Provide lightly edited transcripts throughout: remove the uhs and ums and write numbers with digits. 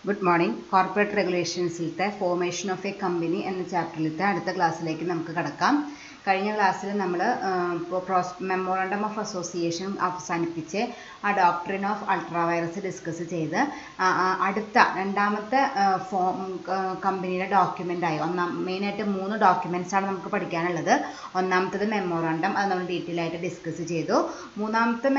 Good morning. Corporate റെഗുലേഷൻസിലത്തെ formation of a company എന്ന ചാപ്റ്ററിലത്തെ അടുത്ത ക്ലാസ്സിലേക്ക് നമുക്ക് കടക്കാം. കഴിഞ്ഞ ക്ലാസ്സിൽ നമ്മൾ മെമ്മോറാണ്ടം ഓഫ് അസോസിയേഷൻ അവസാനിപ്പിച്ച് ആ ഡോക്ട്രിൻ ഓഫ് അൾട്രാവൈറസ് ഡിസ്കസ് ചെയ്ത് അടുത്ത രണ്ടാമത്തെ കമ്പനിയുടെ ഡോക്യുമെൻ്റായി മെയിനായിട്ട് 3 ഡോക്യുമെൻറ്റ്സാണ് നമുക്ക് പഠിക്കാനുള്ളത്. ഒന്നാമത്തത് മെമ്മോറാണ്ടം, അത് നമ്മൾ ഡീറ്റെയിൽ ആയിട്ട് ഡിസ്കസ് ചെയ്തു. മൂന്നാമത്തെ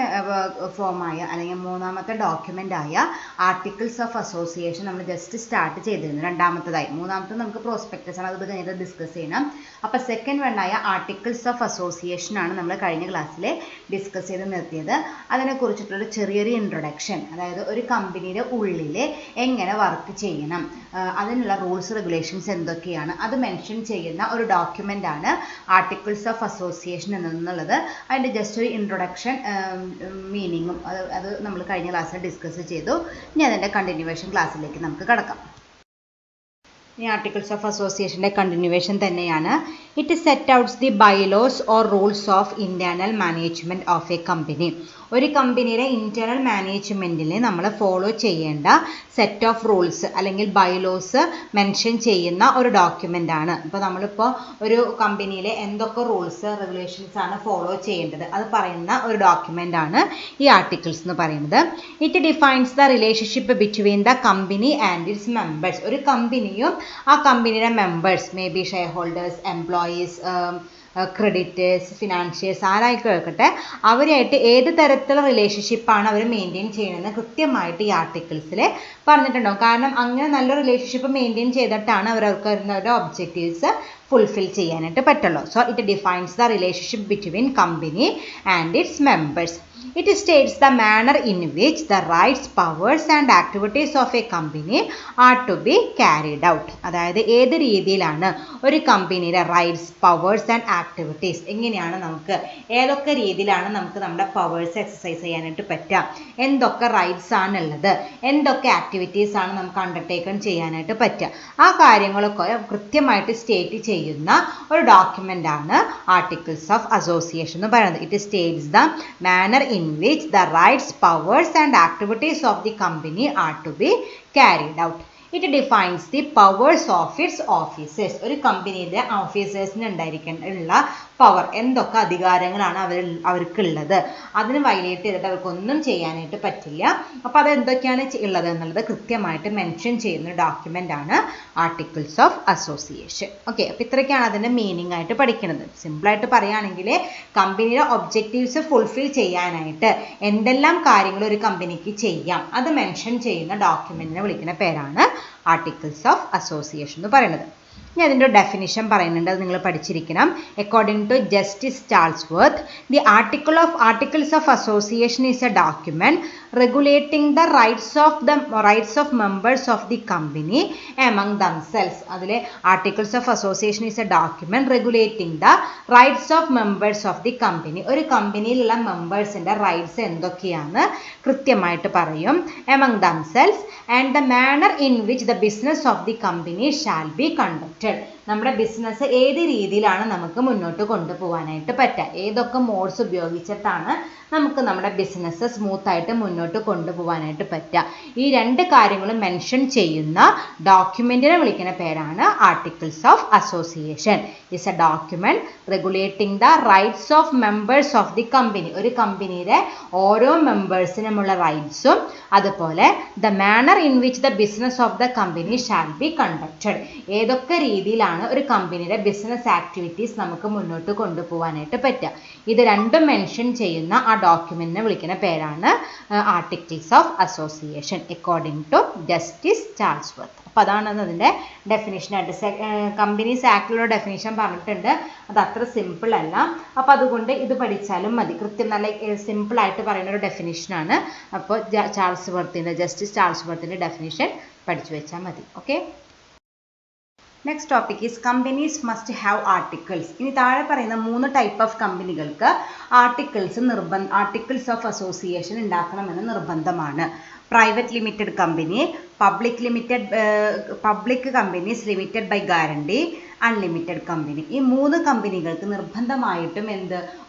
ഫോമായ അല്ലെങ്കിൽ മൂന്നാമത്തെ ഡോക്യുമെൻ്റായ ആർട്ടിക്കിൾസ് ഓഫ് അസോസിയേഷൻ നമ്മൾ ജസ്റ്റ് സ്റ്റാർട്ട് ചെയ്തിരുന്നു. രണ്ടാമത്തതായി മൂന്നാമത്തെ നമുക്ക് പ്രോസ്പെക്ടസ് ആണ്, അത് കഴിഞ്ഞിട്ട് ഡിസ്കസ് ചെയ്യണം. അപ്പോൾ സെക്കൻഡ് വണ്ണായ ആർട്ടിക്കിൾസ് ഓഫ് അസോസിയേഷൻ ആണ് നമ്മൾ കഴിഞ്ഞ ക്ലാസ്സിൽ ഡിസ്കസ് ചെയ്ത് നിർത്തിയത്. അതിനെക്കുറിച്ചിട്ടുള്ള ചെറിയൊരു ഇൻട്രൊഡക്ഷൻ, അതായത് ഒരു കമ്പനിയുടെ ഉള്ളിൽ എങ്ങനെ വർക്ക് ചെയ്യണം, അതിനുള്ള റൂൾസ് റെഗുലേഷൻസ് എന്തൊക്കെയാണ്, അത് മെൻഷൻ ചെയ്യുന്ന ഒരു ഡോക്യുമെൻ്റ് ആണ് ആർട്ടിക്കിൾസ് ഓഫ് അസോസിയേഷൻ എന്നുള്ളത്. അതിൻ്റെ ജസ്റ്റ് ഒരു ഇൻട്രൊഡക്ഷൻ മീനിങ്ങും അത് നമ്മൾ കഴിഞ്ഞ ക്ലാസ്സിൽ ഡിസ്കസ് ചെയ്തു. ഇനി അതിൻ്റെ കണ്ടിന്യൂവേഷൻ ക്ലാസ്സിലേക്ക് നമുക്ക് കടക്കാം. ഈ ആർട്ടിക്കിൾസ് ഓഫ് അസോസിയേഷൻ്റെ കണ്ടിന്യൂവേഷൻ തന്നെയാണ്. It set outs the bylaws or rules of internal management of a company. ഒരു കമ്പനിയുടെ ഇൻറ്റേർണൽ മാനേജ്മെൻറ്റിൽ നമ്മൾ ഫോളോ ചെയ്യേണ്ട സെറ്റ് ഓഫ് റൂൾസ് അല്ലെങ്കിൽ ബൈലോസ് മെൻഷൻ ചെയ്യുന്ന ഒരു ഡോക്യുമെൻ്റ് ആണ്. ഇപ്പോൾ നമ്മളിപ്പോൾ ഒരു കമ്പനിയിലെ എന്തൊക്കെ റൂൾസ് റെഗുലേഷൻസ് ആണ് ഫോളോ ചെയ്യേണ്ടത് അത് പറയുന്ന ഒരു ഡോക്യുമെൻ്റ് ആണ് ഈ ആർട്ടിക്കിൾസ് എന്ന് പറയുന്നത്. It defines the relationship between the company and its members. ഒരു കമ്പനിയും ആ കമ്പനിയുടെ members, may be shareholders, employees, creditors, financials, ആരായിക്കോട്ടെ അവരായിട്ട് ഏത് തരത്തിലുള്ള റിലേഷൻഷിപ്പാണ് അവർ മെയിൻറ്റെയിൻ ചെയ്യണമെന്ന് കൃത്യമായിട്ട് ഈ ആർട്ടിക്കിൾസിൽ പറഞ്ഞിട്ടുണ്ടാവും. കാരണം അങ്ങനെ നല്ല റിലേഷൻഷിപ്പ് മെയിൻറ്റെയിൻ ചെയ്തിട്ടാണ് അവർക്ക് അവരുടെ ഒബ്ജക്റ്റീവ്സ് ഫുൾഫിൽ ചെയ്യാനായിട്ട് പറ്റുള്ളൂ. So it defines the relationship between company and its members. It states the manner in which the rights, powers and activities of a company are to be carried out. അതായത് ഏത് രീതിയിലാണ് ഒരു കമ്പനിയുടെ rights, powers and activities, എങ്ങനെയാണ് നമുക്ക് ഏതൊക്കെ രീതിയിലാണ് നമുക്ക് നമ്മുടെ പവേഴ്സ് എക്സസൈസ് ചെയ്യാനായിട്ട് പറ്റുക, എന്തൊക്കെ റൈറ്റ്സ് ആണുള്ളത്, എന്തൊക്കെ ആക്ടിവിറ്റീസ് ആണ് നമുക്ക് അണ്ടർടേക്കൺ ചെയ്യാനായിട്ട് പറ്റുക, ആ കാര്യങ്ങളൊക്കെ കൃത്യമായിട്ട് സ്റ്റേറ്റ് ചെയ്യുന്ന ഒരു ഡോക്യുമെൻ്റ് ആണ് ആർട്ടിക്കിൾസ് ഓഫ് അസോസിയേഷൻ എന്ന് പറയുന്നത്. It States the manner in which the rights, powers and activities of the company are to be carried out. It defines the powers of its officers. ഒരു കമ്പനിയുടെ ഓഫീസേഴ്സിന് ഉണ്ടായിരിക്കാനുള്ള power, എന്തൊക്കെ അധികാരങ്ങളാണ് അവർക്കുള്ളത്, അതിന് violate ചെയ്തിട്ട് അവർക്കൊന്നും ചെയ്യാനായിട്ട് പറ്റില്ല. അപ്പോൾ അത് എന്തൊക്കെയാണ് ഉള്ളത് എന്നുള്ളത് കൃത്യമായിട്ട് മെൻഷൻ ചെയ്യുന്ന ഡോക്യുമെൻ്റ് ആണ് ആർട്ടിക്കിൾസ് ഓഫ് അസോസിയേഷൻ. ഓക്കെ, അപ്പോൾ ഇത്രയൊക്കെയാണ് അതിൻ്റെ മീനിങ് ആയിട്ട് പഠിക്കുന്നത്. സിമ്പിളായിട്ട് പറയുകയാണെങ്കിൽ കമ്പനിയുടെ ഒബ്ജക്റ്റീവ്സ് ഫുൾഫിൽ ചെയ്യാനായിട്ട് എന്തെല്ലാം കാര്യങ്ങൾ ഒരു കമ്പനിക്ക് ചെയ്യാം അത് മെൻഷൻ ചെയ്യുന്ന ഡോക്യുമെൻറ്റിനെ വിളിക്കുന്ന പേരാണ് ആർട്ടിക്കിൾസ് ഓഫ് അസോസിയേഷൻ എന്ന് പറയുന്നത്. ഇനി അതിൻ്റെ ഡെഫിനിഷൻ പറയുന്നുണ്ട്, അത് നിങ്ങൾ പഠിച്ചിരിക്കണം. According to Justice Charlesworth, the articles of association is a document regulating the rights of members of the company among themselves. അതിലെ articles of association is a document regulating the rights of members of the company. ഒരു കമ്പനിയിലുള്ള മെമ്പേഴ്സിൻ്റെ rights എന്തൊക്കെയാണ് കൃത്യമായിട്ട് പറയും. Among themselves and the manner in which the business of the company shall be conducted. നമ്മുടെ business ഏത് രീതിയിലാണ് നമുക്ക് മുന്നോട്ട് കൊണ്ടുപോകാനായിട്ട് പറ്റുക, ഏതൊക്കെ മോഡ്സ് ഉപയോഗിച്ചിട്ടാണ് നമുക്ക് നമ്മുടെ ബിസിനസ് സ്മൂത്തായിട്ട് മുന്നോട്ട് കൊണ്ടുപോകാനായിട്ട് പറ്റുക, ഈ 2 കാര്യങ്ങളും മെൻഷൻ ചെയ്യുന്ന ഡോക്യുമെൻറ്റിനെ വിളിക്കുന്ന പേരാണ് articles of association. Is A document regulating the rights of members of the company. ഒരു കമ്പനിയുടെ ഓരോ മെമ്പേഴ്സിനുമുള്ള റൈറ്റ്സും അതുപോലെ the manner in which the business of the company shall be conducted, ഏതൊക്കെ രീതിയിലാണ് ഒരു കമ്പനിയുടെ ബിസിനസ് ആക്ടിവിറ്റീസ് നമുക്ക് മുന്നോട്ട് കൊണ്ടുപോകാനായിട്ട് പറ്റുക, ഇത് രണ്ടും മെൻഷൻ ചെയ്യുന്ന ആ ഡോക്യുമെന്റിനെ വിളിക്കുന്ന പേരാണ് articles of association according to Justice Charlesworth. അപ്പോൾ അതാണ് അതിൻ്റെ ഡെഫിനിഷനായിട്ട്. കമ്പനീസ് ആക്ടിലുള്ള ഡെഫിനിഷൻ പറഞ്ഞിട്ടുണ്ട്, അത് അത്ര സിമ്പിൾ അല്ല. അപ്പോൾ അതുകൊണ്ട് ഇത് പഠിച്ചാലും മതി. കൃത്യം നല്ല സിമ്പിളായിട്ട് പറയുന്ന ഒരു ഡെഫിനിഷനാണ്. അപ്പോൾ ജസ്റ്റിസ് ചാൾസ്വർത്തിൻ്റെ ഡെഫിനിഷൻ പഠിച്ചു വെച്ചാൽ മതി. Okay, next topic is companies must have articles. ഇനി താഴെ പറയുന്ന 3 ടൈപ്പ് ഓഫ് കമ്പനികൾക്ക് ആർട്ടിക്കിൾസ് ഓഫ് അസോസിയേഷൻ ഉണ്ടാക്കണമെന്ന് നിർബന്ധമാണ്. Private limited company, public companies limited by guarantee, unlimited company. ഈ 3 കമ്പനികൾക്ക് നിർബന്ധമായിട്ടും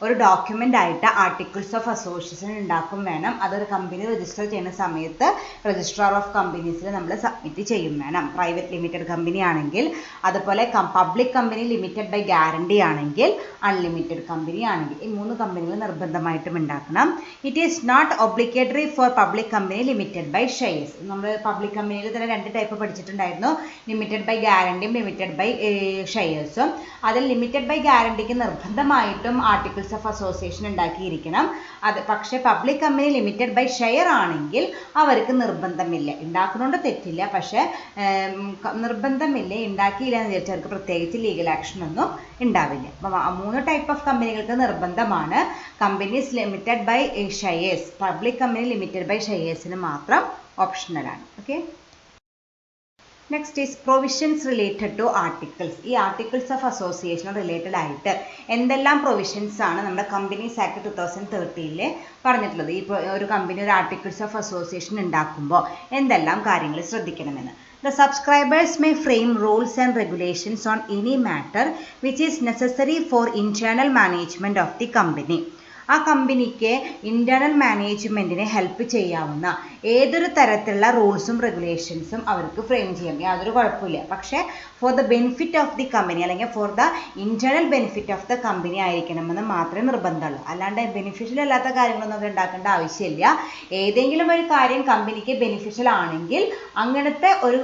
ഒരു ഡോക്യുമെൻ്റ് ആയിട്ട് ആർട്ടിക്കിൾസ് ഓഫ് അസോസിയേഷൻ ഉണ്ടാക്കും വേണം. അതൊരു കമ്പനി രജിസ്റ്റർ ചെയ്യുന്ന സമയത്ത് രജിസ്ട്രാർ ഓഫ് കമ്പനീസിൽ നമ്മൾ സബ്മിറ്റ് ചെയ്യും വേണം. പ്രൈവറ്റ് ലിമിറ്റഡ് കമ്പനി ആണെങ്കിൽ, അതുപോലെ public company limited by guarantee ആണെങ്കിൽ, അൺലിമിറ്റഡ് കമ്പനി ആണെങ്കിൽ ഈ 3 കമ്പനികൾ നിർബന്ധമായിട്ടും ഉണ്ടാക്കണം. It is not obligatory for public company limited by shares. നമ്മൾ പബ്ലിക് കമ്പനിയിൽ തന്നെ 2 ടൈപ്പ് പഠിച്ചിട്ടുണ്ടായിരുന്നു, ലിമിറ്റഡ് ബൈ ഗ്യാരണ്ടിയും ലിമിറ്റഡ് ബൈ ഷെയർസും. അതിൽ ലിമിറ്റഡ് ബൈ ഗ്യാരണ്ടിക്ക് നിർബന്ധമായിട്ടും ആർട്ടിക്കിൾസ് ഓഫ് അസോസിയേഷൻ ഉണ്ടാക്കിയിരിക്കണം. പക്ഷേ public company limited by share ആണെങ്കിൽ അവർക്ക് നിർബന്ധമില്ല. ഉണ്ടാക്കുന്നതുകൊണ്ട് തെറ്റില്ല, പക്ഷേ നിർബന്ധമില്ല. ഉണ്ടാക്കിയില്ല എന്ന് വിചാരിച്ചാൽ അവർക്ക് പ്രത്യേകിച്ച് ലീഗൽ ആക്ഷൻ ഒന്നും ഉണ്ടാവില്ല. അപ്പോൾ 3 ടൈപ്പ് ഓഫ് കമ്പനികൾക്ക് നിർബന്ധമാണ്. Companies limited by shares, public company limited by ഷെയർസിന് മാത്രം ഓപ്ഷണലാണ്. Okay, next is provisions related to articles. ഈ ആർട്ടിക്കിൾസ് ഓഫ് അസോസിയേഷൻ റിലേറ്റഡ് ആയിട്ട് എന്തെല്ലാം പ്രൊവിഷൻസ് ആണ് നമ്മുടെ കമ്പനീസ് ആക്ട് 2013 പറഞ്ഞിട്ടുള്ളത്. ഈ ഒരു കമ്പനി ഒരു ആർട്ടിക്കിൾസ് ഓഫ് അസോസിയേഷൻ ഉണ്ടാക്കുമ്പോൾ എന്തെല്ലാം കാര്യങ്ങൾ ശ്രദ്ധിക്കണമെന്ന്. The subscribers may frame rules and regulations on any matter which is necessary for internal management of the company. ആ കമ്പനിക്ക് ഇൻറ്റേർണൽ മാനേജ്മെൻറ്റിനെ ഹെൽപ്പ് ചെയ്യാവുന്ന ഏതൊരു തരത്തിലുള്ള റൂൾസും റെഗുലേഷൻസും അവർക്ക് ഫ്രെയിം ചെയ്യാം, യാതൊരു കുഴപ്പമില്ല. പക്ഷേ for the benefit of the company അല്ലെങ്കിൽ for the internal benefit of the company ആയിരിക്കണമെന്ന് മാത്രമേ നിർബന്ധമുള്ളൂ. അല്ലാണ്ട് ബെനിഫിഷ്യൽ അല്ലാത്ത കാര്യങ്ങളൊന്നും അവർ ഉണ്ടാക്കേണ്ട ആവശ്യമില്ല. ഏതെങ്കിലും ഒരു കാര്യം കമ്പനിക്ക് ബെനിഫിഷ്യൽ ആണെങ്കിൽ അങ്ങനത്തെ ഒരു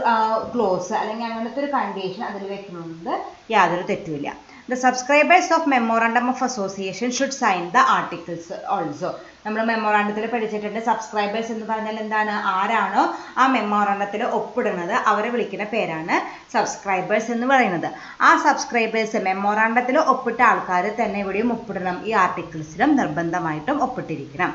ക്ലോസ് അല്ലെങ്കിൽ അങ്ങനത്തെ ഒരു കണ്ടീഷൻ അതിൽ വെക്കുന്നത് യാതൊരു തെറ്റുമില്ല. The subscribers of Memorandum of Association should sign the articles also. നമ്മൾ മെമ്മോറാണ്ടത്തിൽ പഠിച്ചിട്ടുണ്ട്. സബ്സ്ക്രൈബേഴ്സ് എന്ന് പറഞ്ഞാൽ എന്താണ്? ആരാണോ ആ മെമ്മോറാണ്ടത്തിൽ ഒപ്പിടുന്നത് അവരെ വിളിക്കുന്ന പേരാണ് സബ്സ്ക്രൈബേഴ്സ് എന്ന് പറയുന്നത്. ആ സബ്സ്ക്രൈബേഴ്സ് മെമ്മോറാണ്ടത്തിൽ ഒപ്പിട്ട ആൾക്കാർ തന്നെ ഇവിടെയും ഒപ്പിടണം. ഈ ആർട്ടിക്കിൾസിലും നിർബന്ധമായിട്ടും ഒപ്പിട്ടിരിക്കണം.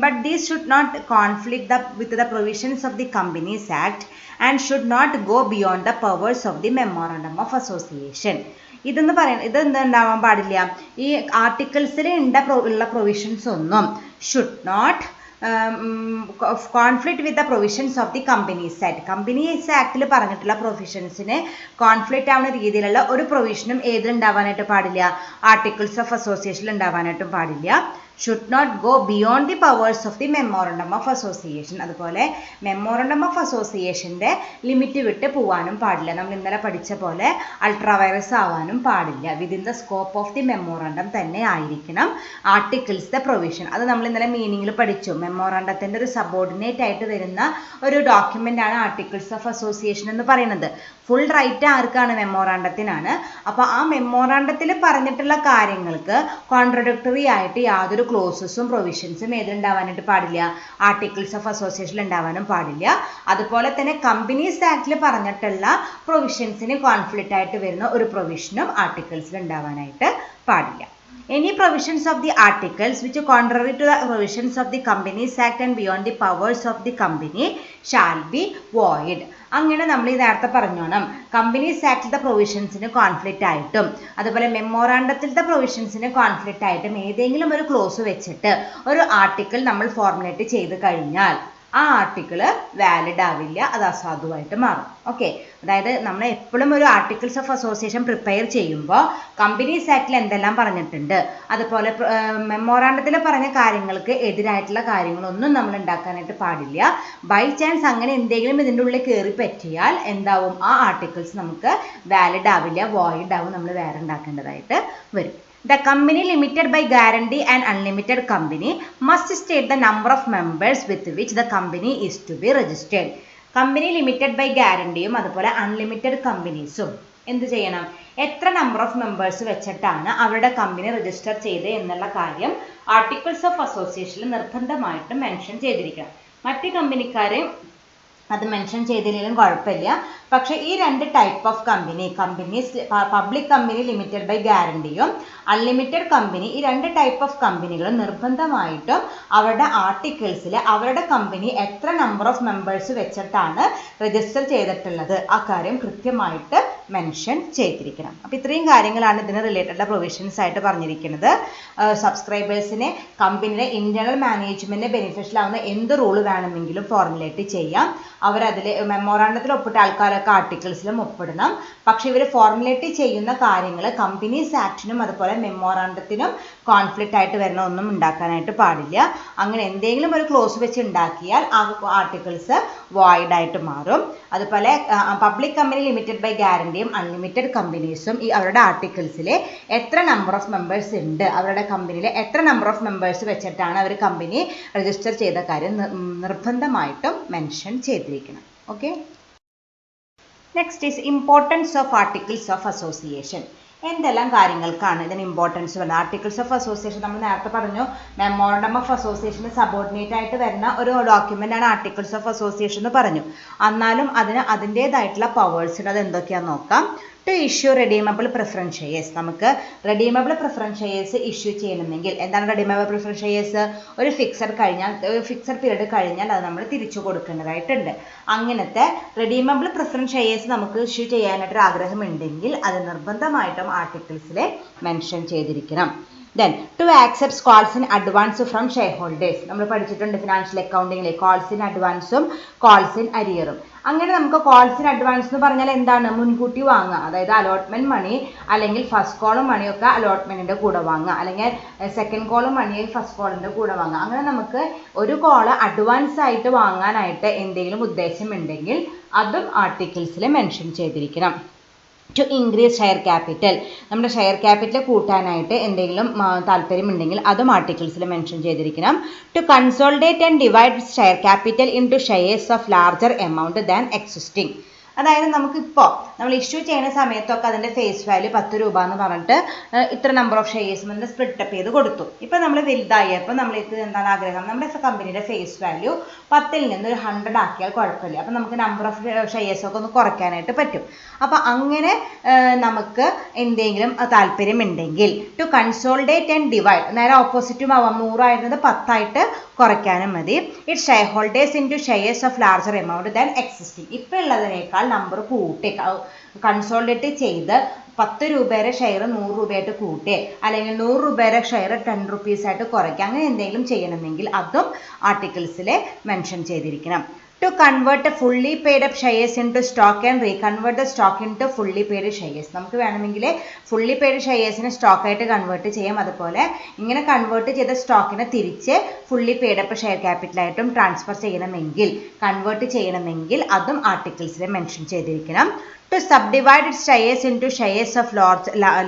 But these should not conflict with the provisions of the Companies Act and should not go beyond the powers of the Memorandum of Association. ഇതെന്തുണ്ടാവാൻ പാടില്ല? ഈ ആർട്ടിക്കിൾസിൽ ഉള്ള പ്രൊവിഷൻസ് ഒന്നും should not conflict with the provisions of the companies act. Companies ആക്ടിൽ പറഞ്ഞിട്ടുള്ള പ്രൊവിഷൻസിന് conflict ആവുന്ന രീതിയിലുള്ള ഒരു പ്രൊവിഷനും ഏതിലുണ്ടാവാനായിട്ട് പാടില്ല? ആർട്ടിക്കിൾസ് ഓഫ് അസോസിയേഷനിൽ ഉണ്ടാവാനായിട്ടും പാടില്ല. Should not go beyond the powers of the memorandum of association. അതുപോലെ മെമ്മോറണ്ടം ഓഫ് അസോസിയേഷൻ്റെ ലിമിറ്റ് വിട്ട് പോകാനും പാടില്ല. നമ്മൾ ഇന്നലെ പഠിച്ച പോലെ അൾട്രാ വൈറസ് ആവാനും പാടില്ല. Within the scope of the memorandum തന്നെ ആയിരിക്കണം ആർട്ടിക്കിൾസ് ദ പ്രൊവിഷൻ. അത് നമ്മൾ ഇന്നലെ മീനിങ്ങിൽ പഠിച്ചു. മെമ്മോറണ്ടത്തിൻ്റെ ഒരു സബോർഡിനേറ്റ് ആയിട്ട് വരുന്ന ഒരു ഡോക്യുമെൻ്റ് ആണ് ആർട്ടിക്കിൾസ് ഓഫ് അസോസിയേഷൻ എന്ന് പറയുന്നത്. ഫുൾ റൈറ്റ് ആർക്കാണ്? മെമ്മോറാണ്ടത്തിനാണ്. അപ്പോൾ ആ മെമ്മോറാണ്ടത്തിൽ പറഞ്ഞിട്ടുള്ള കാര്യങ്ങൾക്ക് കോൺട്രഡിക്ടറി ആയിട്ട് യാതൊരു ക്ലോസസും പ്രൊവിഷൻസും ഏതിലുണ്ടാവാനായിട്ട് പാടില്ല? ആർട്ടിക്കിൾസ് ഓഫ് അസോസിയേഷനിൽ ഉണ്ടാവാനും പാടില്ല. അതുപോലെ തന്നെ കമ്പനീസ് ആക്ടിൽ പറഞ്ഞിട്ടുള്ള പ്രൊവിഷൻസിന് കോൺഫ്ലിക്റ്റ് ആയിട്ട് വരുന്ന ഒരു പ്രൊവിഷനും ആർട്ടിക്കിൾസിൽ ഉണ്ടാവാനായിട്ട് പാടില്ല. Any provisions of the articles which are contrary to the provisions of the Companies Act and beyond the powers of the company shall be void. അങ്ങനെ നമ്മൾ ഈ നേരത്തെ പറഞ്ഞോണം കമ്പനീസ് ആക്ടിലത്തെ പ്രൊവിഷൻസിന് കോൺഫ്ലിക്റ്റ് ആയിട്ടും അതുപോലെ മെമ്മോറാണ്ടത്തിലത്തെ പ്രൊവിഷൻസിന് കോൺഫ്ലിക്റ്റ് ആയിട്ടും ഏതെങ്കിലും ഒരു ക്ലോസ് വെച്ചിട്ട് ഒരു ആർട്ടിക്കിൾ നമ്മൾ ഫോർമുലേറ്റ് ചെയ്ത് കഴിഞ്ഞാൽ ആ ആർട്ടിക്കിൾ വാലിഡ് ആവില്ല, അത് അസാധുവായിട്ട് മാറും. ഓക്കെ, അതായത് നമ്മൾ എപ്പോഴും ഒരു ആർട്ടിക്കിൾസ് ഓഫ് അസോസിയേഷൻ പ്രിപ്പയർ ചെയ്യുമ്പോൾ കമ്പനീസ് ആക്ടിൽ എന്തെല്ലാം പറഞ്ഞിട്ടുണ്ട്, അതുപോലെ മെമ്മോറാണ്ടത്തിൽ പറഞ്ഞ കാര്യങ്ങൾക്ക് എതിരായിട്ടുള്ള കാര്യങ്ങളൊന്നും നമ്മൾ ഉണ്ടാക്കാനായിട്ട് പാടില്ല. ബൈ ചാൻസ് അങ്ങനെ എന്തെങ്കിലും ഇതിൻ്റെ ഉള്ളിൽ കയറി പറ്റിയാൽ എന്താവും? ആ ആർട്ടിക്കിൾസ് നമുക്ക് വാലിഡ് ആവില്ല, വോയിഡ് ആവും, നമ്മൾ വേറെ ഉണ്ടാക്കേണ്ടതായിട്ട് വരും. The company limited by guarantee and unlimited company must state the number of members with which the company is to be registered. Company limited by ഗ്യാരണ്ടിയും അതുപോലെ അൺലിമിറ്റഡ് കമ്പനീസും എന്ത് ചെയ്യണം? എത്ര നമ്പർ ഓഫ് മെമ്പേഴ്സ് വെച്ചിട്ടാണ് അവരുടെ കമ്പനി രജിസ്റ്റർ ചെയ്ത് എന്നുള്ള കാര്യം ആർട്ടിക്കിൾസ് ഓഫ് അസോസിയേഷനിൽ നിർബന്ധമായിട്ടും മെൻഷൻ ചെയ്തിരിക്കണം. മറ്റ് കമ്പനിക്കാരെ അത് മെൻഷൻ ചെയ്തില്ലെങ്കിലും കുഴപ്പമില്ല. പക്ഷേ ഈ രണ്ട് type of companies public company limited by ഗ്യാരണ്ടിയും അൺലിമിറ്റഡ് കമ്പനി, ഈ രണ്ട് ടൈപ്പ് ഓഫ് കമ്പനികളും നിർബന്ധമായിട്ടും അവരുടെ ആർട്ടിക്കിൾസിൽ അവരുടെ കമ്പനി എത്ര നമ്പർ ഓഫ് മെമ്പേഴ്സ് വെച്ചിട്ടാണ് രജിസ്റ്റർ ചെയ്തിട്ടുള്ളത് ആ കാര്യം കൃത്യമായിട്ട് മെൻഷൻ ചെയ്തിരിക്കണം. അപ്പോൾ ഇത്രയും കാര്യങ്ങളാണ് ഇതിന് റിലേറ്റഡ് പ്രൊവിഷൻസ് ആയിട്ട് പറഞ്ഞിരിക്കുന്നത്. സബ്സ്ക്രൈബേഴ്സിനെ കമ്പനിയുടെ ഇന്റേണൽ മാനേജ്മെന്റിന് ബെനിഫിഷ്യൽ ആവുന്ന എന്ത് റൂൾ വേണമെങ്കിലും ഫോർമുലേറ്റ് ചെയ്യാം. അവരതിൽ മെമ്മോറാണ്ടത്തിൽ ഒപ്പിട്ട ആൾക്കാരൊക്കെ ആർട്ടിക്കിൾസിലും ഒപ്പിടണം. പക്ഷെ ഇവർ ഫോർമുലേറ്റ് ചെയ്യുന്ന കാര്യങ്ങൾ കമ്പനീസ് ആക്ടിനും അതുപോലെ മെമ്മോറാണ്ടത്തിനും കോൺഫ്ലിക്റ്റ് ആയിട്ട് വരുന്ന ഒന്നും ഉണ്ടാക്കാനായിട്ട് പാടില്ല. അങ്ങനെ എന്തെങ്കിലും ഒരു ക്ലോസ് വെച്ച് ഉണ്ടാക്കിയാൽ ആ ആർട്ടിക്കിൾസ് വോയിഡ് ആയിട്ട് മാറും. അതുപോലെ പബ്ലിക് കമ്പനി ലിമിറ്റഡ് ബൈ ഗ്യാരണ്ടിയും അൺലിമിറ്റഡ് കമ്പനീസും ഈ അവരുടെ ആർട്ടിക്കിൾസിൽ എത്ര നമ്പർ ഓഫ് മെമ്പേഴ്സ് ഉണ്ട്, അവരുടെ കമ്പനിയിൽ എത്ര നമ്പർ ഓഫ് മെമ്പേഴ്സ് വെച്ചിട്ടാണ് അവർ കമ്പനി രജിസ്റ്റർ ചെയ്ത കാര്യം നിർബന്ധമായിട്ടും മെൻഷൻ ചെയ്തിരിക്കണം. Okay. Next is importance of articles of association. എന്തെല്ലാം കാര്യങ്ങൾക്കാണ് ഇതിന് ഇമ്പോർട്ടൻസ് വരുന്നത്? ആർട്ടിക്കിൾസ് ഓഫ് അസോസിയേഷൻ നമ്മൾ നേരത്തെ പറഞ്ഞു, മെമ്മോറണ്ടം ഓഫ് അസോസിയേഷന് സബോർഡിനേറ്റ് ആയിട്ട് വരുന്ന ഒരു ഡോക്യുമെന്റ് ആണ് ആർട്ടിക്കിൾസ് ഓഫ് അസോസിയേഷൻ എന്ന് പറഞ്ഞു. എന്നാലും അതിന് അതിൻ്റെതായിട്ടുള്ള പവേഴ്സ് ഉണ്ട്. അത് എന്തൊക്കെയാണെന്ന് നോക്കാം. To issue redeemable preference shares. നമുക്ക് റെഡീമബിൾ പ്രിഫറൻസ് ഷെയർസ് ഇഷ്യൂ ചെയ്യണമെങ്കിൽ എന്താണ് റെഡീമബിൾ പ്രിഫറൻസ് ഷെയർസ്? ഒരു ഫിക്സഡ് പീരീഡ് കഴിഞ്ഞാൽ അത് നമ്മൾ തിരിച്ചു കൊടുക്കേണ്ടതായിട്ടുണ്ട്. അങ്ങനത്തെ റെഡീമബിൾ പ്രിഫറൻസ് ഷെയർസ് നമുക്ക് ഇഷ്യൂ ചെയ്യാനായിട്ട് ആഗ്രഹം ഉണ്ടെങ്കിൽ അത് നിർബന്ധമായിട്ടും ആർട്ടിക്കിൾസിൽ മെൻഷൻ ചെയ്തിരിക്കണം. Then to accept calls in advance from shareholders. നമ്മൾ പഠിച്ചിട്ടുണ്ട് ഫിനാൻഷ്യൽ അക്കൗണ്ടിങ്ങിലെ calls in advance ഉം calls in arrear ഉം. അങ്ങനെ നമുക്ക് calls in advance എന്ന് പറഞ്ഞാൽ എന്താണ്? മുൻകൂട്ടി വാങ്ങുക. അതായത് അലോട്ട്മെന്റ് മണി അല്ലെങ്കിൽ ഫസ്റ്റ് കോളും മണിയൊക്കെ അലോട്ട്മെന്റിന്റെ കൂടെ വാങ്ങുക, അല്ലെങ്കിൽ സെക്കൻഡ് കോളും മണി ഫസ്റ്റ് കോളിന്റെ കൂടെ വാങ്ങുക. അങ്ങനെ നമുക്ക് ഒരു കോള് അഡ്വാൻസ് ആയിട്ട് വാങ്ങാനായിട്ട് എന്തെങ്കിലും ഉദ്ദേശം ഉണ്ടെങ്കിൽ അതും ആർട്ടിക്കിൾസിൽ മെൻഷൻ ചെയ്തിരിക്കണം. To increase share capital. നമ്മുടെ ഷെയർ ക്യാപിറ്റൽ കൂട്ടാനായിട്ട് എന്തെങ്കിലും താല്പര്യമുണ്ടെങ്കിൽ അതും ആർട്ടിക്കിൾസിൽ മെൻഷൻ ചെയ്തിരിക്കണം. To consolidate and divide share capital into shares of larger amount than existing. അതായത് നമുക്കിപ്പോൾ നമ്മൾ ഇഷ്യൂ ചെയ്യുന്ന സമയത്തൊക്കെ അതിൻ്റെ ഫേസ് വാല്യൂ 10 രൂപ എന്ന് പറഞ്ഞിട്ട് ഇത്ര നമ്പർ ഓഫ് ഷെയർസ് നമ്മൾ സ്പ്ലിറ്റപ്പ് ചെയ്ത് കൊടുത്തു. ഇപ്പം നമ്മൾ വലുതായപ്പോൾ നമ്മൾക്ക് എന്താണ് ആഗ്രഹം? നമ്മുടെ കമ്പനിയുടെ ഫേസ് വാല്യൂ 10ൽ നിന്ന് ഒരു 100 ആക്കിയാൽ കുഴപ്പമില്ല. അപ്പം നമുക്ക് നമ്പർ ഓഫ് ഷെയർസൊക്കെ ഒന്ന് കുറയ്ക്കാനായിട്ട് പറ്റും. അപ്പം അങ്ങനെ നമുക്ക് എന്തെങ്കിലും താല്പര്യമുണ്ടെങ്കിൽ ടു കൺസോളിഡേറ്റ് ആൻഡ് ഡിവൈഡ്, നേരെ ഓപ്പോസിറ്റും ആവാം. 100 ആയിരുന്നത് 10 ആയിട്ട് കുറയ്ക്കാനും മതി. It shareholders into shares of larger amount than existing. ഇപ്പം ഉള്ളതിനേക്കാൾ നമ്പർ കൂട്ടി കൺസോളിഡേറ്റ് ചെയ്ത് 10 രൂപയുടെ ഷെയർ 100 രൂപയായിട്ട് കൂട്ടി, അല്ലെങ്കിൽ 100 രൂപയുടെ ഷെയർ 10 റുപ്പീസ് ആയിട്ട് കുറയ്ക്കുക. അങ്ങനെ എന്തെങ്കിലും ചെയ്യണമെങ്കിൽ അതും ആർട്ടിക്കിൾസിൽ മെൻഷൻ ചെയ്തിരിക്കണം. To convert a fully paid up shares into stock and reconvert the stock into fully paid shares. നമുക്ക് വേണമെങ്കിൽ fully paid sharesനെ സ്റ്റോക്ക് ആയിട്ട് കൺവേർട്ട് ചെയ്യാം. അതുപോലെ ഇങ്ങനെ കൺവേർട്ട് ചെയ്ത സ്റ്റോക്കിനെ തിരിച്ച് fully paid up share capital ആയിട്ടും ട്രാൻസ്ഫർ ചെയ്യണമെങ്കിൽ, കൺവേർട്ട് ചെയ്യണമെങ്കിൽ അതും ആർട്ടിക്കിൾസിൽ മെൻഷൻ ചെയ്തിരിക്കണം. To subdivide its shares into shares of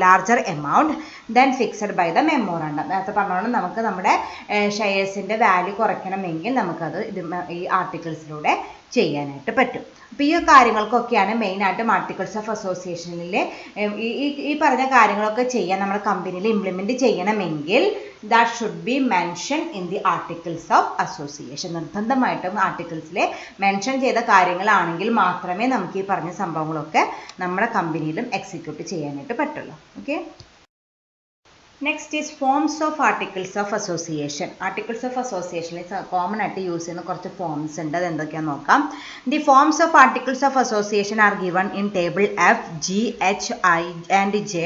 larger amount then fixed by the memorandum. നേരത്തെ പറഞ്ഞോണം നമുക്ക് നമ്മുടെ ഷെയർസിൻ്റെ വാല്യൂ കുറയ്ക്കണമെങ്കിൽ നമുക്കത് ഈ ആർട്ടിക്കിൾസിലൂടെ ചെയ്യാനായിട്ട് പറ്റും. അപ്പോൾ ഈ കാര്യങ്ങൾക്കൊക്കെയാണ് മെയിനായിട്ടും ആർട്ടിക്കിൾസ് ഓഫ് അസോസിയേഷനിൽ ഈ പറഞ്ഞ കാര്യങ്ങളൊക്കെ ചെയ്യാൻ നമ്മുടെ കമ്പനിയിൽ ഇംപ്ലിമെൻറ്റ് ചെയ്യണമെങ്കിൽ that should be mention in the articles of association. നിർബന്ധമായിട്ടും ആർട്ടിക്കിൾസിൽ മെൻഷൻ ചെയ്ത കാര്യങ്ങളാണെങ്കിൽ മാത്രമേ നമുക്ക് ഈ പറഞ്ഞ സംഭവങ്ങളൊക്കെ നമ്മുടെ കമ്പനിയിലും എക്സിക്യൂട്ട് ചെയ്യാനായിട്ട് പറ്റുള്ളൂ. Okay. Next is forms of articles of association. Articles of അസോസിയേഷനിൽ കോമൺ ആയിട്ട് യൂസ് ചെയ്യുന്ന കുറച്ച് ഫോംസ് ഉണ്ട്. അത് എന്തൊക്കെയാണെന്ന് നോക്കാം. The forms of articles of association are given in table F, G, H, I and J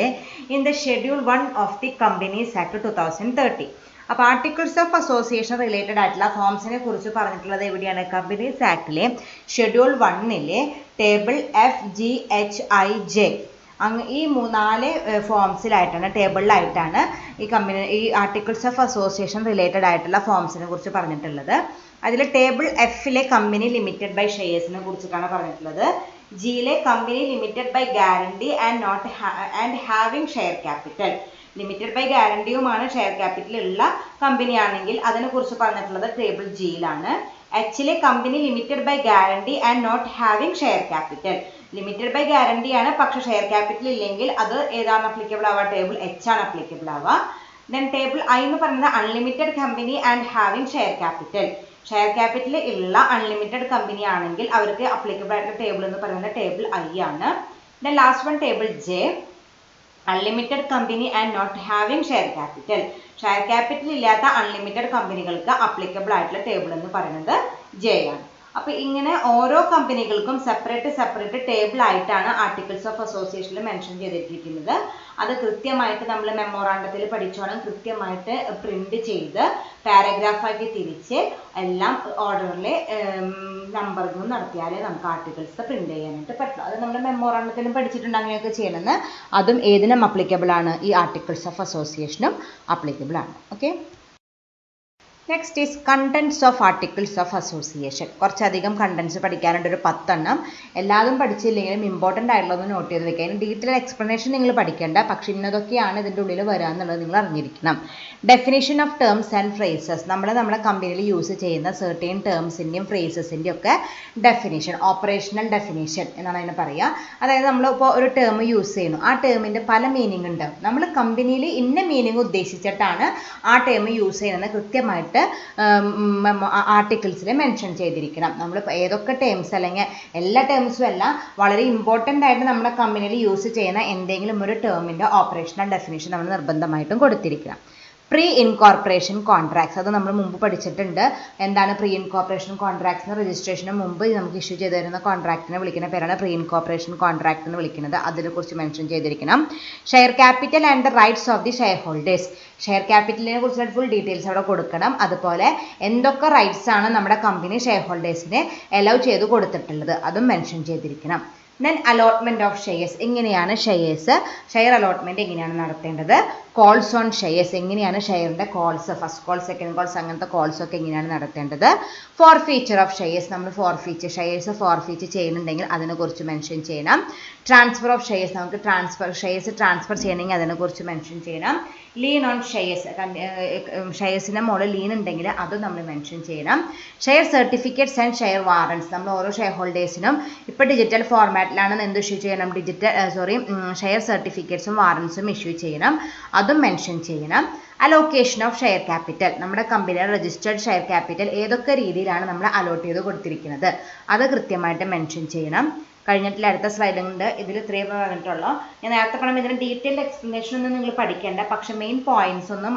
in the Schedule 1 of the Companies Act 2013. അപ്പോൾ articles of association related ആയിട്ടുള്ള ഫോംസിനെ കുറിച്ച് പറഞ്ഞിട്ടുള്ളത് എവിടെയാണ്? കമ്പനീസ് ആക്ടിലെ schedule 1 table F, G, H, I, J. ഈ 4 ഫോംസിലായിട്ടാണ്, ടേബിളിലായിട്ടാണ് ഈ articles of association related ആയിട്ടുള്ള ഫോംസിനെ കുറിച്ച് പറഞ്ഞിട്ടുള്ളത്. അതിൽ ടേബിൾ Fലെ കമ്പനി ലിമിറ്റഡ് ബൈ ഷെയർസിനെ കുറിച്ചിട്ടാണ് പറഞ്ഞിട്ടുള്ളത്. ജിയിലെ company limited by guarantee and having share capital. Limited by ഗ്യാരണ്ടിയുമാണ് ഷെയർ ക്യാപിറ്റൽ ഉള്ള കമ്പനിയാണെങ്കിൽ അതിനെക്കുറിച്ച് പറഞ്ഞിട്ടുള്ളത് ടേബിൾ ജിയിലാണ്. എച്ചിലെ company limited by guarantee and not having share capital. Limited by guarantee ആണ്, പക്ഷെ ഷെയർ ക്യാപിറ്റൽ ഇല്ലെങ്കിൽ അത് ഏതാണ് അപ്ലിക്കബിൾ ആവുക? ടേബിൾ എച്ച് ആണ് അപ്ലിക്കബിൾ ആവുക. ദെൻ ടേബിൾ ഐ എന്ന് പറയുന്നത് unlimited company and having share capital. Share capital ഉള്ള അൺലിമിറ്റഡ് കമ്പനി ആണെങ്കിൽ അവർക്ക് അപ്ലിക്കബിൾ ആയിട്ടുള്ള ടേബിൾ എന്ന് പറയുന്നത് ടേബിൾ ഐ ആണ്. Then last one table J, unlimited company and not having share capital. Share capital ഇല്ലാത്ത അൺലിമിറ്റഡ് കമ്പനികൾക്ക് അപ്ലിക്കബിൾ ആയിട്ടുള്ള ടേബിൾ എന്ന് പറയുന്നത് ജെ ആണ്. അപ്പോൾ ഇങ്ങനെ ഓരോ കമ്പനികൾക്കും സെപ്പറേറ്റ് ടേബിൾ ആയിട്ടാണ് ആർട്ടിക്കിൾസ് ഓഫ് അസോസിയേഷനിൽ മെൻഷൻ ചെയ്തിരിക്കുന്നത്. അത് കൃത്യമായിട്ട് നമ്മൾ മെമ്മോറാണ്ടത്തിൽ പഠിച്ചോണം കൃത്യമായിട്ട് പ്രിന്റ് ചെയ്ത് പാരഗ്രാഫാക്കി തിരിച്ച് എല്ലാം ഓർഡറിൽ നമ്പറിംഗ് നടത്തിയാലേ നമുക്ക് ആർട്ടിക്കിൾസ് പ്രിന്റ് ചെയ്യാനായിട്ട് പറ്റും. അത് നമ്മൾ മെമ്മോറാണ്ടത്തിലും പഠിച്ചിട്ടുണ്ട് അങ്ങനെയൊക്കെ ചെയ്യണമെന്ന്. അതും ഏതിനും അപ്ലിക്കബിൾ ആണ്, ഈ ആർട്ടിക്കിൾസ് ഓഫ് അസോസിയേഷനും അപ്ലിക്കബിൾ ആണ്. Okay, next is contents of articles of association. കുറച്ചധികം കണ്ടൻസ് പഠിക്കാനുണ്ട്, ഒരു 10 എണ്ണം. എല്ലാതും പഠിച്ചില്ലെങ്കിലും ഇമ്പോർട്ടൻ്റ് ആയിട്ടുള്ളതൊന്ന് നോട്ട് ചെയ്ത് വെക്കുക. അതിന് ഡീറ്റെയിൽ എക്സ്പ്ലനേഷൻ നിങ്ങൾ പഠിക്കേണ്ട, പക്ഷേ ഇന്നതൊക്കെയാണ് ഇതിൻ്റെ ഉള്ളിൽ വരിക എന്നുള്ളത് നിങ്ങൾ അറിഞ്ഞിരിക്കണം. Definition of terms and phrases. നമ്മുടെ കമ്പനിയിൽ യൂസ് ചെയ്യുന്ന സെർട്ടൈൻ ടേംസിൻ്റെയും ഫ്രേസസിൻ്റെയും ഒക്കെ ഡെഫിനേഷൻ, ഓപ്പറേഷണൽ ഡെഫിനേഷൻ എന്നാണ് അതിന് പറയുക. അതായത് നമ്മളിപ്പോൾ ഒരു ടേം യൂസ് ചെയ്യുന്നു, ആ ടേമിൻ്റെ പല മീനിങ് ഉണ്ടാവും. നമ്മൾ കമ്പനിയിൽ ഇന്ന മീനിങ് ഉദ്ദേശിച്ചിട്ടാണ് ആ ടേം യൂസ് ചെയ്യുന്നത് കൃത്യമായിട്ട് ആർട്ടിക്കിൾസിൽ മെൻഷൻ ചെയ്തിരിക്കണം. നമ്മൾ ഏതൊക്കെ ടേംസ് അല്ലെങ്കിൽ എല്ലാ ടേംസും അല്ല, വളരെ ഇമ്പോർട്ടൻ്റ് ആയിട്ട് നമ്മുടെ കമ്പനിയിൽ യൂസ് ചെയ്യുന്ന എന്തെങ്കിലും ഒരു ടേമിൻ്റെ ഓപ്പറേഷണൽ ഡെഫിനേഷൻ നമ്മൾ നിർബന്ധമായിട്ടും കൊടുത്തിരിക്കണം. പ്രീ ഇൻകോർപ്പറേഷൻ കോൺട്രാക്ട്സ്, അത് നമ്മൾ മുമ്പ് പഠിച്ചിട്ടുണ്ട്. എന്താണ് പ്രീ ഇൻകോർപ്പറേഷൻ കോൺട്രാക്ട്സ്? രജിസ്ട്രേഷന് മുമ്പ് നമുക്ക് ഇഷ്യൂ ചെയ്ത് തരുന്ന കോൺട്രാക്റ്റിനെ വിളിക്കുന്ന പേരാണ് പ്രീ ഇൻകോർപ്പറേഷൻ കോൺട്രാക്ട് എന്ന് വിളിക്കുന്നത്. അതിനെക്കുറിച്ച് മെൻഷൻ ചെയ്തിരിക്കണം. Share capital and the rights of the shareholders. ഷെയർ ക്യാപിറ്റലിനെ കുറിച്ചുള്ള ഫുൾ ഡീറ്റെയിൽസ് അവിടെ കൊടുക്കണം. അതുപോലെ എന്തൊക്കെ റൈറ്റ്സ് ആണ് നമ്മുടെ കമ്പനി ഷെയർ ഹോൾഡേഴ്സിനെ അലൗ ചെയ്ത് കൊടുത്തിട്ടുള്ളത് അതും മെൻഷൻ ചെയ്തിരിക്കണം. Then allotment of shares. എങ്ങനെയാണ് ഷെയർ അലോട്ട്മെൻറ്റ് എങ്ങനെയാണ് നടത്തേണ്ടത്? കോൾസ് ഓൺ ഷെയർസ്, എങ്ങനെയാണ് ഷെയറിൻ്റെ calls, first call second calls അങ്ങനത്തെ കോൾസ് ഒക്കെ എങ്ങനെയാണ് നടത്തേണ്ടത്? ഫോർഫീച്ചർ ഓഫ് ഷെയർസ്, നമ്മൾ ഷെയർസ് ഫോർഫീച്ചർ ചെയ്യുന്നുണ്ടെങ്കിൽ അതിനെക്കുറിച്ച് മെൻഷൻ ചെയ്യണം. ട്രാൻസ്ഫർ ഓഫ് ഷെയർസ്, നമുക്ക് ഷെയർസ് ട്രാൻസ്ഫർ ചെയ്യണമെങ്കിൽ അതിനെക്കുറിച്ച് മെൻഷൻ ചെയ്യണം. ലീൻ ഓൺ ഷെയർസിൻ്റെ മുകളിൽ ലീൻ ഉണ്ടെങ്കിൽ അതും നമ്മൾ മെൻഷൻ ചെയ്യണം. ഷെയർ സർട്ടിഫിക്കറ്റ്സ് ആൻഡ് ഷെയർ വാറൻറ്റ്സ്, നമ്മൾ ഓരോ ഷെയർ ഹോൾഡേഴ്സിനും ഇപ്പോൾ ഡിജിറ്റൽ ഫോർമാറ്റിലാണെന്ന് എന്ത് ഇഷ്യൂ ചെയ്യണം? ഷെയർ സർട്ടിഫിക്കറ്റ്സും വാറൻറ്റ്സും ഇഷ്യൂ ചെയ്യണം, അതും മെൻഷൻ ചെയ്യണം. അലോക്കേഷൻ ഓഫ് ഷെയർ ക്യാപിറ്റൽ, നമ്മുടെ കമ്പനിയുടെ രജിസ്റ്റേർഡ് ഷെയർ ക്യാപിറ്റൽ ഏതൊക്കെ രീതിയിലാണ് നമ്മൾ അലോട്ട് ചെയ്ത് കൊടുത്തിരിക്കുന്നത് അത് കൃത്യമായിട്ട് മെൻഷൻ ചെയ്യണം. കഴിഞ്ഞിട്ടുള്ള അടുത്ത സ്ലൈഡുണ്ട്, ഇതിൽ ഇത്രയും പറഞ്ഞിട്ടുള്ളൂ. ഞാൻ നേരത്തെ പറഞ്ഞ ഇതിന് ഡീറ്റെയിൽഡ് എക്സ്പ്ലനേഷൻ ഒന്നും നിങ്ങൾ പഠിക്കേണ്ട, പക്ഷേ മെയിൻ പോയിന്റ്സ് ഒന്നും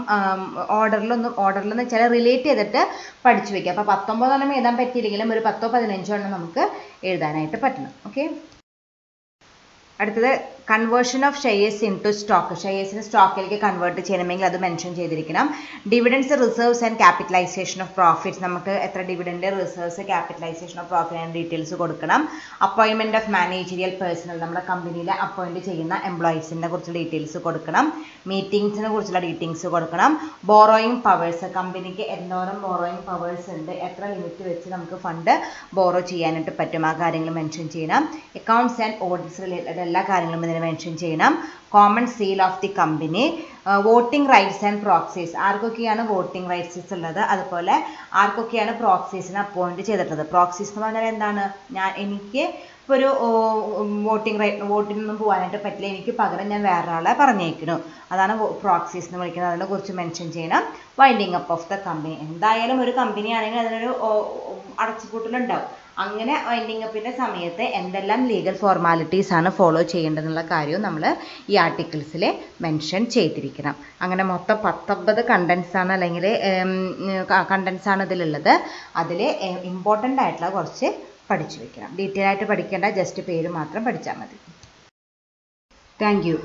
ഓർഡറിലെന്ന് വെച്ചാൽ റിലേറ്റ് ചെയ്തിട്ട് പഠിച്ചു വയ്ക്കുക. അപ്പോൾ 19 എണ്ണം എഴുതാൻ പറ്റിയില്ലെങ്കിലും ഒരു 10-15 എണ്ണം നമുക്ക് എഴുതാനായിട്ട് പറ്റണം. ഓക്കെ, അടുത്തത് conversion of shares into stock. ഷെയർസിന് സ്റ്റോക്കിലേക്ക് കൺവേർട്ട് ചെയ്യണമെങ്കിൽ അത് മെൻഷൻ ചെയ്തിരിക്കണം. Dividends, reserves and capitalisation of profits, നമുക്ക് എത്ര dividend, reserves, capitalisation of profit and details കൊടുക്കണം. അപ്പോയിൻമെൻറ്റ് ഓഫ് മാനേജറിയൽ പേഴ്സണൽ, നമ്മുടെ കമ്പനിയിൽ അപ്പോയിൻറ്റ് ചെയ്യുന്ന എംപ്ലോയീസിനെ കുറിച്ചുള്ള ഡീറ്റെയിൽസ് കൊടുക്കണം. മീറ്റിംഗ്സിനെ കുറിച്ചുള്ള ഡീറ്റെയിൽസ് കൊടുക്കണം. ബോറോയിങ് പവേഴ്സ്, കമ്പനിക്ക് എന്തോരം ബോറോയിങ് പവേഴ്സ് ഉണ്ട്, എത്ര ലിമിറ്റ് വെച്ച് നമുക്ക് ഫണ്ട് ബോറോ ചെയ്യാനായിട്ട് പറ്റും, ആ കാര്യങ്ങൾ മെൻഷൻ ചെയ്യണം. അക്കൗണ്ട്സ് ആൻഡ് ഓഡിറ്റ്സ് റിലേറ്റഡ് എല്ലാ കാര്യങ്ങളും ഇതിന് മെൻഷൻ ചെയ്യണം. Common seal of the company. Voting rights and proxies, ആർക്കൊക്കെയാണ് വോട്ടിംഗ് റൈറ്റ്സ് ഉള്ളത്, അതുപോലെ ആർക്കൊക്കെയാണ് പ്രോക്സീസിനെ അപ്പോയിൻറ്റ് ചെയ്തിട്ടുള്ളത്. പ്രോക്സീസ് എന്ന് പറഞ്ഞാൽ എന്താണ്? എനിക്ക് ഇപ്പോൾ ഒരു വോട്ടിനൊന്നും പോകാനായിട്ട് പറ്റില്ല, എനിക്ക് പകരം ഞാൻ വേറെ ആളെ പറഞ്ഞേക്കുന്നു, അതാണ് പ്രോക്സീസ് എന്ന് വിളിക്കുന്നത്. അതിനെക്കുറിച്ച് മെൻഷൻ ചെയ്യണം. Winding up of the company, എന്തായാലും ഒരു കമ്പനി ആണെങ്കിൽ അതിനൊരു അടച്ചുപൂട്ടലുണ്ടാവും. അങ്ങനെ വൈൻഡിങ് അപ്പിൻ്റെ സമയത്ത് എന്തെല്ലാം ലീഗൽ ഫോർമാലിറ്റീസ് ആണ് ഫോളോ ചെയ്യേണ്ടതെന്നുള്ള കാര്യവും നമ്മൾ ഈ ആർട്ടിക്കിൾസിൽ മെൻഷൻ ചെയ്തിരിക്കണം. അങ്ങനെ മൊത്തം 19 കണ്ടൻസ് ആണ്, അല്ലെങ്കിൽ കണ്ടൻസ് ആണ് ഇതിലുള്ളത്. അതിൽ ഇമ്പോർട്ടൻ്റ് ആയിട്ടുള്ള കുറച്ച് പഠിച്ചു വെക്കണം. ഡീറ്റെയിൽ ആയിട്ട് പഠിക്കേണ്ട, ജസ്റ്റ് പേര് മാത്രം പഠിച്ചാൽ മതി. Thank you.